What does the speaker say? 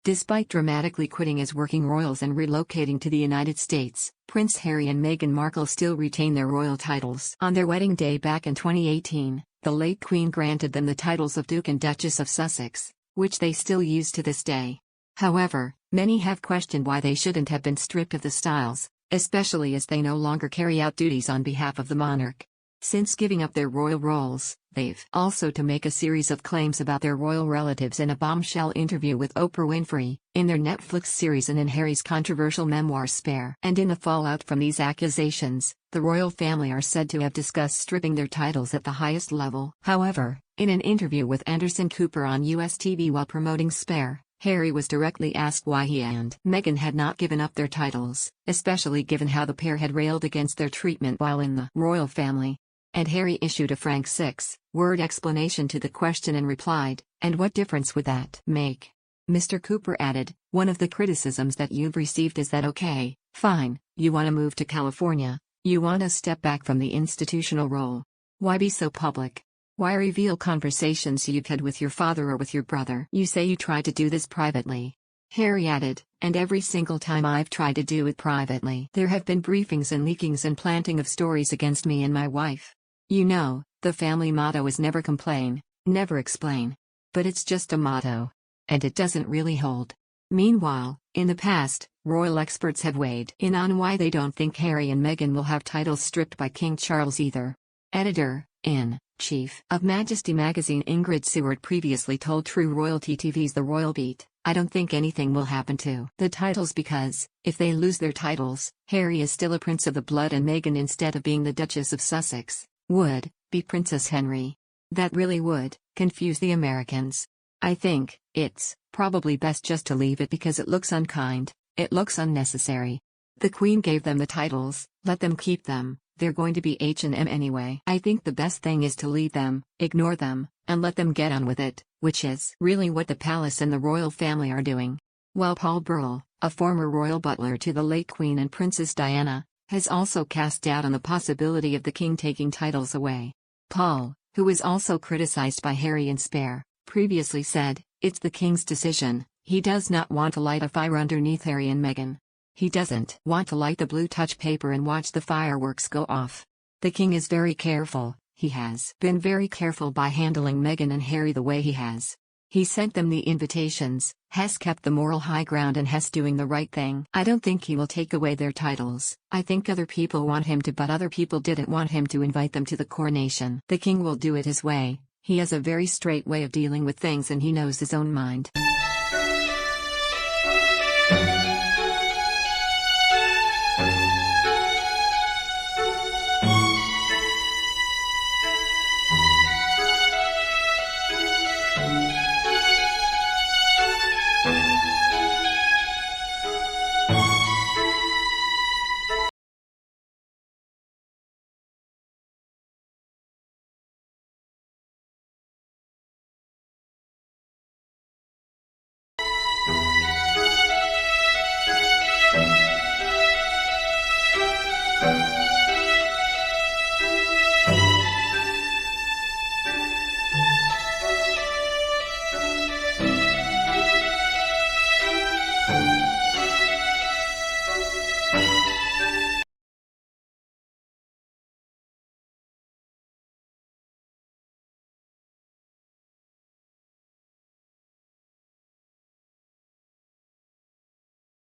Despite dramatically quitting as working royals and relocating to the United States, Prince Harry and Meghan Markle still retain their royal titles. On their wedding day back in 2018, the late Queen granted them the titles of Duke and Duchess of Sussex, which they still use to this day. However, many have questioned why they shouldn't have been stripped of the styles, especially as they no longer carry out duties on behalf of the monarch. Since giving up their royal roles, they've also to make a series of claims about their royal relatives in a bombshell interview with Oprah Winfrey, in their Netflix series and in Harry's controversial memoir Spare. And in the fallout from these accusations, the royal family are said to have discussed stripping their titles at the highest level. However, in an interview with Anderson Cooper on US TV while promoting Spare, Harry was directly asked why he and Meghan had not given up their titles, especially given how the pair had railed against their treatment while in the royal family. And Harry issued a frank six-word explanation to the question and replied, "And what difference would that make?" Mr. Cooper added, "One of the criticisms that you've received is that okay, fine, you want to move to California, you want to step back from the institutional role. Why be so public? Why reveal conversations you've had with your father or with your brother? You say you tried to do this privately." Harry added, "And every single time I've tried to do it privately, there have been briefings and leakings and planting of stories against me and my wife. You know, the family motto is never complain, never explain. But it's just a motto. And it doesn't really hold." Meanwhile, in the past, royal experts have weighed in on why they don't think Harry and Meghan will have titles stripped by King Charles either. Editor-in-Chief of Majesty magazine Ingrid Seward previously told True Royalty TV's The Royal Beat, "I don't think anything will happen to the titles because, if they lose their titles, Harry is still a prince of the blood and Meghan, instead of being the Duchess of Sussex, would be Princess Henry. That really would confuse the Americans. I think it's probably best just to leave it because it looks unkind, it looks unnecessary. The Queen gave them the titles, let them keep them, they're going to be H&M anyway. I think the best thing is to leave them, ignore them, and let them get on with it, which is really what the palace and the royal family are doing." While Paul Burrell, a former royal butler to the late Queen and Princess Diana, has also cast doubt on the possibility of the king taking titles away. Paul, who was also criticized by Harry in Spare, previously said, "It's the king's decision, he does not want to light a fire underneath Harry and Meghan. He doesn't want to light the blue touch paper and watch the fireworks go off. The king is very careful, he has been very careful by handling Meghan and Harry the way he has. He sent them the invitations, has kept the moral high ground and has doing the right thing. I don't think he will take away their titles. I think other people want him to, but other people didn't want him to invite them to the coronation. The king will do it his way, he has a very straight way of dealing with things and he knows his own mind."